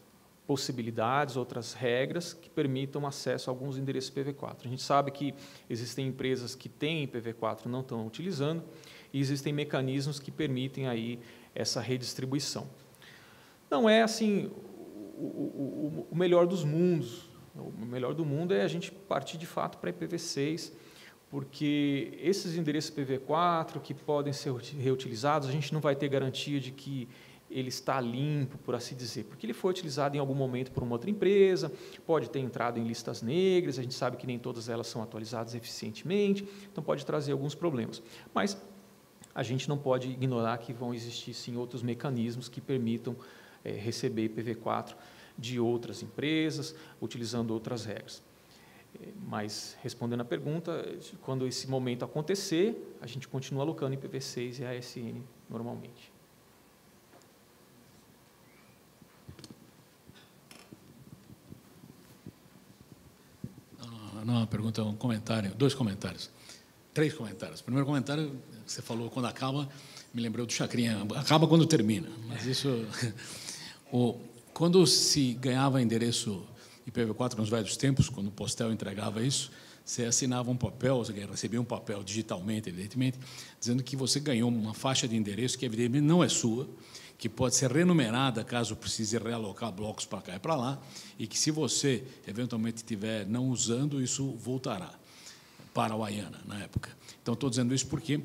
possibilidades, outras regras que permitam acesso a alguns endereços IPv4. A gente sabe que existem empresas que têm IPv4 e não estão utilizando, e existem mecanismos que permitem aí essa redistribuição. Não é assim o melhor dos mundos. O melhor do mundo é a gente partir de fato para IPv6, porque esses endereços IPv4 que podem ser reutilizados, a gente não vai ter garantia de que ele está limpo, por assim dizer, porque ele foi utilizado em algum momento por uma outra empresa, pode ter entrado em listas negras, a gente sabe que nem todas elas são atualizadas eficientemente, então pode trazer alguns problemas. Mas a gente não pode ignorar que vão existir, sim, outros mecanismos que permitam receber IPv4 de outras empresas, utilizando outras regras. Mas, respondendo à pergunta, quando esse momento acontecer, a gente continua alocando IPv6 e ASN normalmente. Não, uma pergunta, um comentário, 2 comentários, 3 comentários. O primeiro comentário, você falou quando acaba, me lembrou do Chacrinha, acaba quando termina. Mas isso, quando se ganhava endereço IPv4 nos velhos tempos, quando o Postel entregava isso, você assinava um papel, você recebia um papel digitalmente, evidentemente, dizendo que você ganhou uma faixa de endereço que evidentemente não é sua, que pode ser renumerada caso precise realocar blocos para cá e para lá, e que se você eventualmente estiver não usando, isso voltará para a Uaiana, na época. Então, estou dizendo isso porque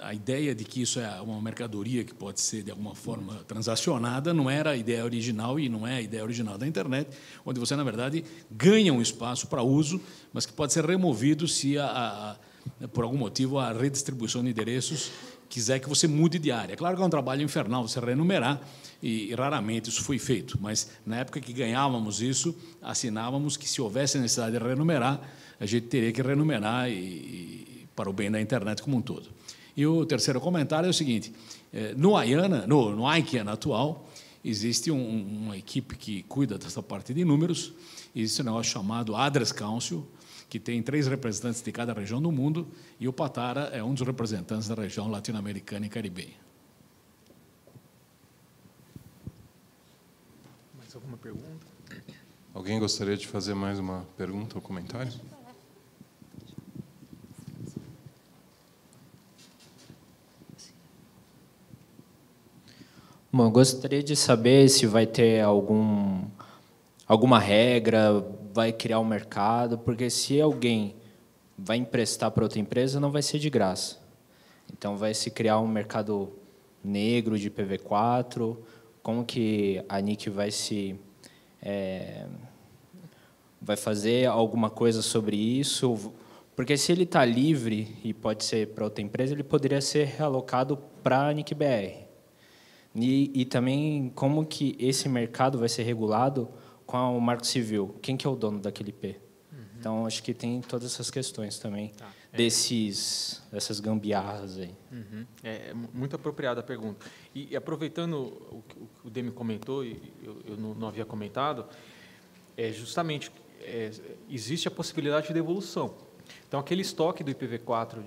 a ideia de que isso é uma mercadoria que pode ser, de alguma forma, transacionada, não era a ideia original e não é a ideia original da internet, onde você, na verdade, ganha um espaço para uso, mas que pode ser removido se, por algum motivo, a redistribuição de endereços quiser que você mude de área. Claro que é um trabalho infernal você renumerar, e raramente isso foi feito, mas, na época que ganhávamos isso, assinávamos que, se houvesse necessidade de renumerar, a gente teria que renumerar para o bem da internet como um todo. E o terceiro comentário é o seguinte: no ICANN atual, existe uma equipe que cuida dessa parte de números, existe um negócio chamado Address Council, que tem 3 representantes de cada região do mundo, e o Patara é um dos representantes da região latino-americana e caribenha. Mais alguma pergunta? Alguém gostaria de fazer mais uma pergunta ou comentário? Bom, eu gostaria de saber se vai ter alguma regra, vai criar um mercado, porque se alguém vai emprestar para outra empresa, não vai ser de graça. Então, vai se criar um mercado negro de IPv4, como que a ANIC vai fazer alguma coisa sobre isso? Porque se ele está livre e pode ser para outra empresa, ele poderia ser realocado para a ANIC BR. E também como que esse mercado vai ser regulado com o Marco Civil? Quem que é o dono daquele IP? Então, acho que tem todas essas questões também, dessas gambiarras aí. É muito apropriada a pergunta. E aproveitando o que o Demi comentou, e eu não havia comentado, justamente existe a possibilidade de devolução. Então, aquele estoque do IPv4,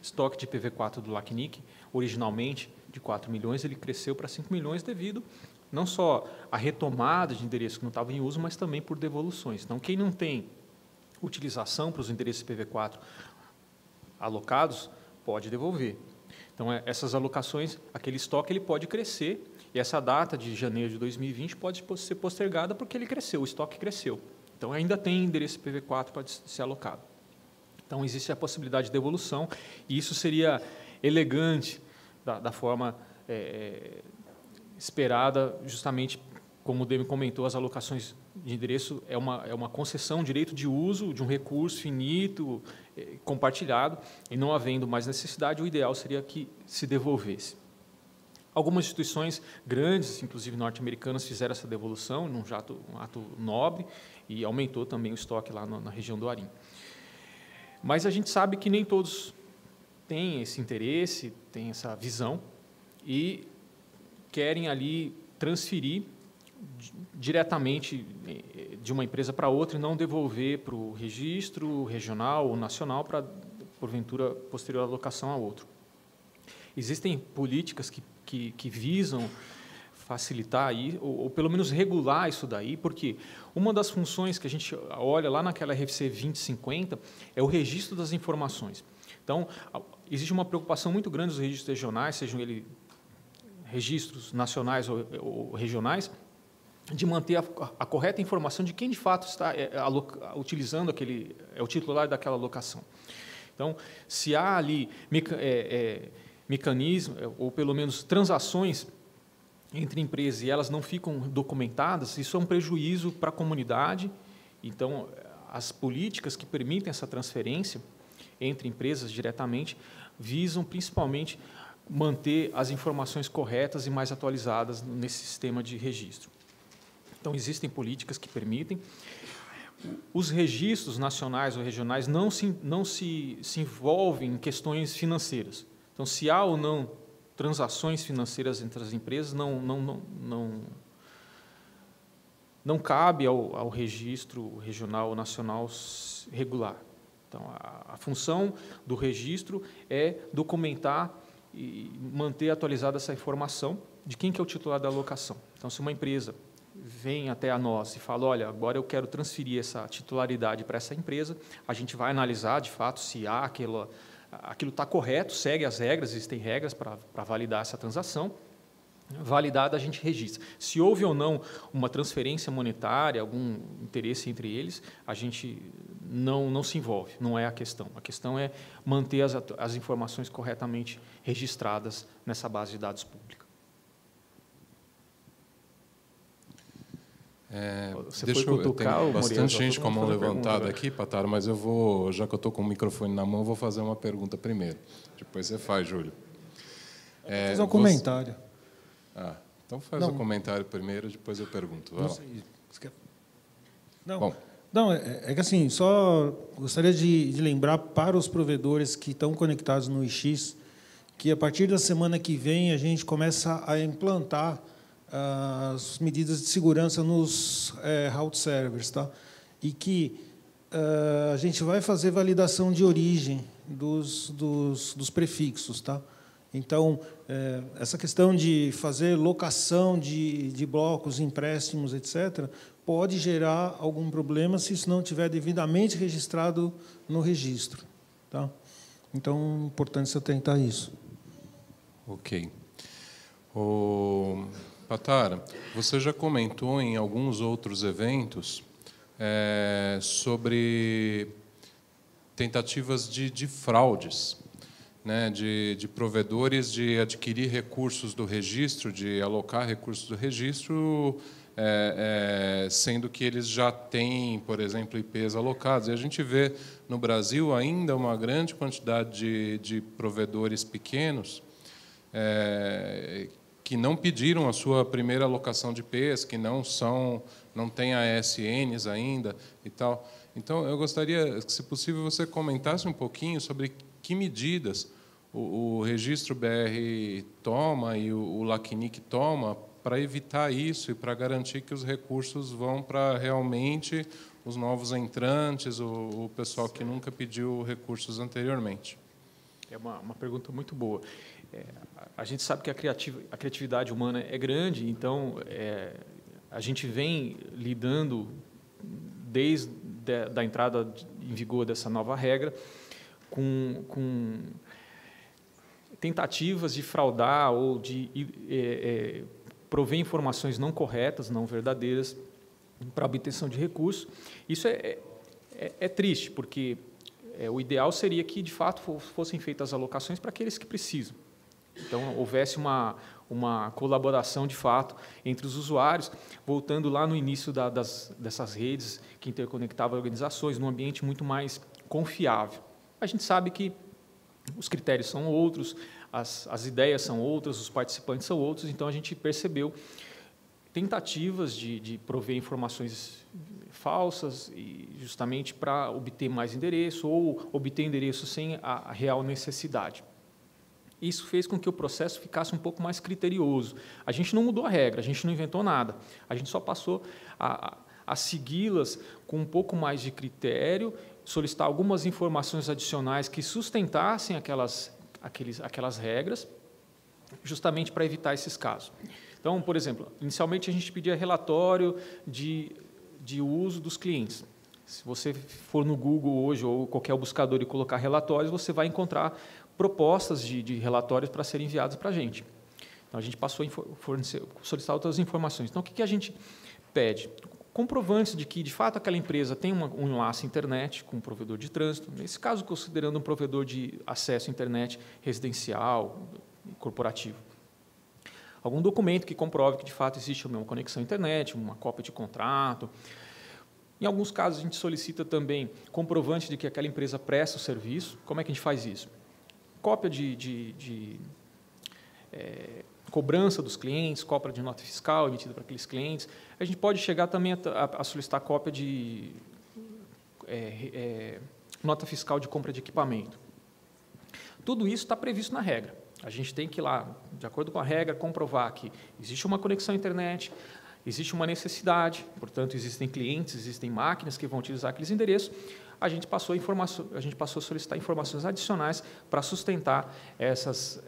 estoque de IPv4 do LACNIC, originalmente de 4 milhões, ele cresceu para 5 milhões devido não só à retomada de endereços que não estavam em uso, mas também por devoluções. Então, quem não tem utilização para os endereços IPv4 alocados, pode devolver. Então, essas alocações, aquele estoque ele pode crescer, e essa data de janeiro de 2020 pode ser postergada porque ele cresceu, o estoque cresceu. Então, ainda tem endereço IPv4 para ser alocado. Então, existe a possibilidade de devolução, e isso seria elegante da forma esperada, justamente como o Demi comentou, as alocações de endereço é uma concessão, um direito de uso de um recurso finito, compartilhado, e não havendo mais necessidade, o ideal seria que se devolvesse. Algumas instituições grandes, inclusive norte-americanas, fizeram essa devolução, um ato nobre, e aumentou também o estoque lá na região do Arim. Mas a gente sabe que nem todos têm esse interesse, têm essa visão, e querem ali transferir diretamente de uma empresa para outra e não devolver para o registro regional ou nacional para, porventura, posterior alocação a outro. Existem políticas que visam facilitar aí, ou pelo menos regular isso daí, porque uma das funções que a gente olha lá naquela RFC 2050 é o registro das informações. Então, existe uma preocupação muito grande dos registros regionais, sejam eles registros nacionais ou regionais, de manter a correta informação de quem de fato está utilizando o titular daquela alocação. Então, se há ali mecanismos, ou pelo menos transações entre empresas e elas não ficam documentadas, isso é um prejuízo para a comunidade. Então, as políticas que permitem essa transferência entre empresas diretamente visam principalmente manter as informações corretas e mais atualizadas nesse sistema de registro. Então, existem políticas que permitem. Os registros nacionais ou regionais não se envolvem em questões financeiras. Então, se há ou não transações financeiras entre as empresas, não cabe ao registro regional ou nacional regular. Então, a função do registro é documentar e manter atualizada essa informação de quem que é o titular da alocação. Então, se uma empresa vem até a nós e fala, olha, agora eu quero transferir essa titularidade para essa empresa, a gente vai analisar, de fato, se há aquilo está correto, segue as regras, existem regras para validar essa transação, validada, a gente registra. Se houve ou não uma transferência monetária, algum interesse entre eles, a gente não se envolve, não é a questão. A questão é manter as informações corretamente registradas nessa base de dados pública. Tem bastante gente com a mão levantada aqui, Pataro, mas eu vou, já que eu estou com o microfone na mão, eu vou fazer uma pergunta primeiro. Depois você faz, Júlio. Vou fazer um comentário. Então faz o comentário primeiro, depois eu pergunto. Não sei. Não, é que assim, só gostaria de lembrar para os provedores que estão conectados no IX que a partir da semana que vem a gente começa a implantar as medidas de segurança nos route servers, tá? E que a gente vai fazer validação de origem dos prefixos, tá? Então, essa questão de fazer locação de blocos, empréstimos, etc., pode gerar algum problema se isso não estiver devidamente registrado no registro. Tá? Então, é importante você atentar a isso. Ok. Patara, você já comentou em alguns outros eventos sobre tentativas de fraudes, né, de provedores de adquirir recursos do registro, de alocar recursos do registro, sendo que eles já têm, por exemplo, IPs alocados. E a gente vê no Brasil ainda uma grande quantidade de provedores pequenos que não pediram a sua primeira alocação de IPs, que não têm ASNs ainda e tal. Então, eu gostaria, se possível, você comentasse um pouquinho sobre que medidas o Registro BR toma e o LACNIC toma para evitar isso e para garantir que os recursos vão para realmente os novos entrantes, o pessoal que nunca pediu recursos anteriormente. É uma pergunta muito boa. A gente sabe que a criatividade humana é grande, então a gente vem lidando desde a entrada em vigor dessa nova regra com tentativas de fraudar ou de prover informações não corretas, não verdadeiras, para obtenção de recursos. Isso é triste, porque o ideal seria que, de fato, fossem feitas as alocações para aqueles que precisam. Então, houvesse uma colaboração, de fato, entre os usuários, voltando lá no início dessas redes que interconectavam organizações, num ambiente muito mais confiável. A gente sabe que os critérios são outros, as ideias são outras, os participantes são outros, então a gente percebeu tentativas de prover informações falsas, e justamente para obter mais endereço ou obter endereço sem a real necessidade. Isso fez com que o processo ficasse um pouco mais criterioso. A gente não mudou a regra, a gente não inventou nada, a gente só passou a segui-las com um pouco mais de critério, solicitar algumas informações adicionais que sustentassem aquelas regras, justamente para evitar esses casos. Então, por exemplo, inicialmente a gente pedia relatório de uso dos clientes. Se você for no Google hoje ou qualquer buscador e colocar relatórios, você vai encontrar propostas de relatórios para serem enviados para a gente. Então, a gente passou a solicitar outras informações. Então, o que a gente pede? Comprovantes de que, de fato, aquela empresa tem um enlace à internet com um provedor de trânsito, nesse caso, considerando um provedor de acesso à internet residencial, corporativo. Algum documento que comprove que, de fato, existe uma conexão à internet, uma cópia de contrato. Em alguns casos, a gente solicita também comprovante de que aquela empresa presta o serviço. Como é que a gente faz isso? Cópia de cobrança dos clientes, cópia de nota fiscal emitida para aqueles clientes. A gente pode chegar também a solicitar cópia de nota fiscal de compra de equipamento. Tudo isso está previsto na regra. A gente tem que ir lá, de acordo com a regra, comprovar que existe uma conexão à internet, existe uma necessidade, portanto, existem clientes, existem máquinas que vão utilizar aqueles endereços. A gente passou a solicitar informações adicionais para sustentar essas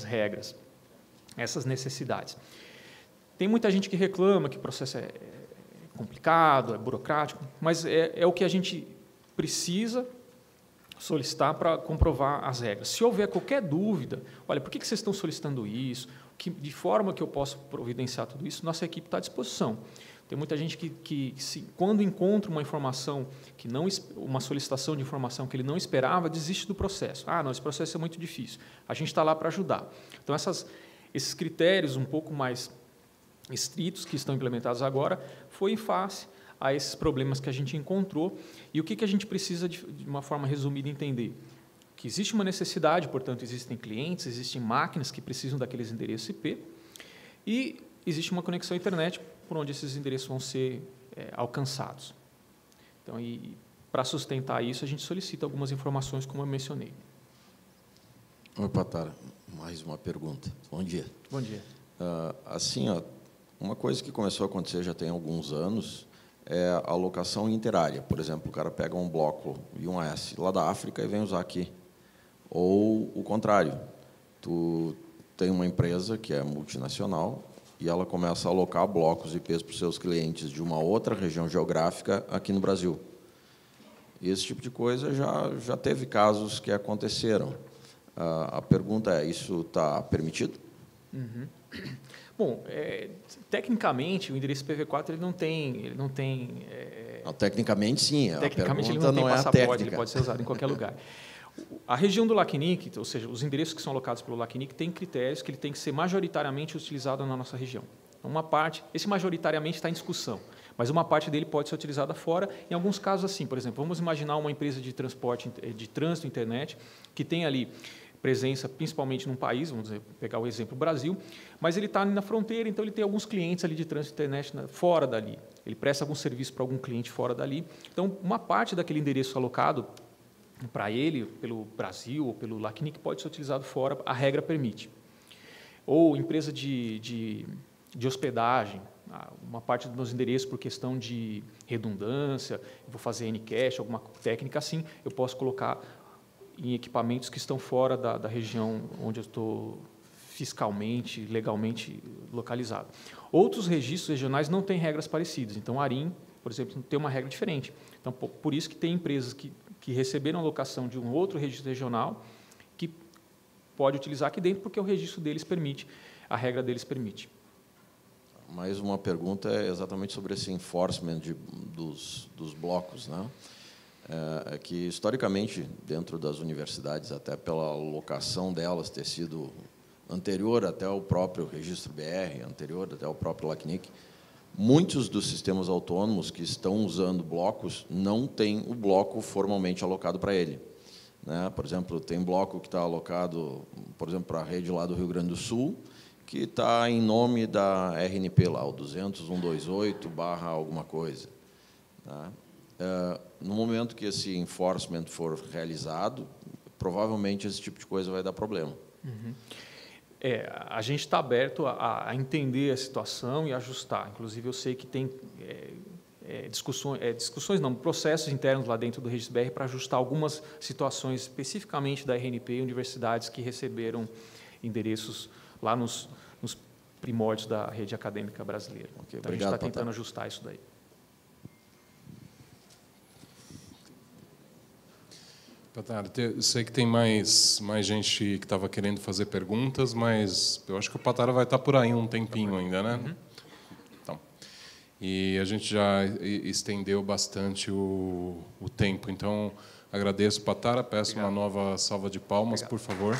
regras, essas necessidades. Tem muita gente que reclama que o processo é complicado, é burocrático, mas é o que a gente precisa solicitar para comprovar as regras. Se houver qualquer dúvida, olha, por que vocês estão solicitando isso? De forma que eu possa providenciar tudo isso, nossa equipe está à disposição. Tem muita gente que quando encontra uma informação, uma solicitação de informação que ele não esperava, desiste do processo. Não, esse processo é muito difícil. A gente está lá para ajudar. Então, esses critérios um pouco mais estritos que estão implementados agora foi em face a esses problemas que a gente encontrou. E o que a gente precisa, de uma forma resumida, entender? Que existe uma necessidade, portanto, existem clientes, existem máquinas que precisam daqueles endereços IP e existe uma conexão à internet por onde esses endereços vão ser alcançados. Então, para sustentar isso, a gente solicita algumas informações, como eu mencionei. Oi, Patara. Mais uma pergunta. Bom dia. Bom dia. Assim, uma coisa que começou a acontecer já tem alguns anos é a alocação interárea. Por exemplo, o cara pega um bloco I1S lá da África e vem usar aqui. Ou o contrário. Tu tem uma empresa que é multinacional e ela começa a alocar blocos IPs para os seus clientes de uma outra região geográfica aqui no Brasil. E esse tipo de coisa já teve casos que aconteceram. A pergunta é, isso está permitido? Uhum. Bom, tecnicamente, o endereço IPv4 ele não tem Não, tecnicamente, sim. Tecnicamente, ele não tem passaporte, ele pode ser usado em qualquer lugar. A região do LACNIC, ou seja, os endereços que são alocados pelo LACNIC, têm critérios que ele tem que ser majoritariamente utilizado na nossa região. Uma parte, esse majoritariamente está em discussão, mas uma parte dele pode ser utilizada fora. Em alguns casos, assim, por exemplo, vamos imaginar uma empresa de transporte, de trânsito internet, que tem ali presença principalmente num país, vamos pegar o exemplo Brasil, mas ele está ali na fronteira, então ele tem alguns clientes ali de trânsito internet fora dali. Ele presta algum serviço para algum cliente fora dali. Então, uma parte daquele endereço alocado para ele, pelo Brasil ou pelo LACNIC, pode ser utilizado fora, a regra permite. Ou empresa de hospedagem, uma parte dos meus endereços por questão de redundância, eu vou fazer Ncache, alguma técnica assim, eu posso colocar em equipamentos que estão fora da região onde eu estou fiscalmente, legalmente localizado. Outros registros regionais não têm regras parecidas. Então, a ARIM, por exemplo, tem uma regra diferente. Então, por isso que tem empresas que receberam a locação de um outro registro regional que pode utilizar aqui dentro, porque o registro deles permite, a regra deles permite. Mais uma pergunta é exatamente sobre esse enforcement dos blocos, né? É que, historicamente, dentro das universidades, até pela locação delas ter sido anterior até o próprio registro BR, anterior até o próprio LACNIC, muitos dos sistemas autônomos que estão usando blocos não têm o bloco formalmente alocado para ele, né? Por exemplo, tem bloco que está alocado, por exemplo, para a rede lá do Rio Grande do Sul, que está em nome da RNP, lá, o 200.128 / alguma coisa, tá? No momento que esse enforcement for realizado, provavelmente esse tipo de coisa vai dar problema. Uhum. A gente está aberto a entender a situação e ajustar. Inclusive, eu sei que tem discussões não, processos internos lá dentro do Registro BR para ajustar algumas situações especificamente da RNP e universidades que receberam endereços lá nos primórdios da rede acadêmica brasileira. Okay, então, a gente está tentando ajustar isso daí. Patara, eu sei que tem mais gente que estava querendo fazer perguntas, mas eu acho que o Patara vai estar por aí um tempinho ainda, né? Uhum. Então, e a gente já estendeu bastante o tempo, então agradeço, Patara, peço uma nova salva de palmas, por favor.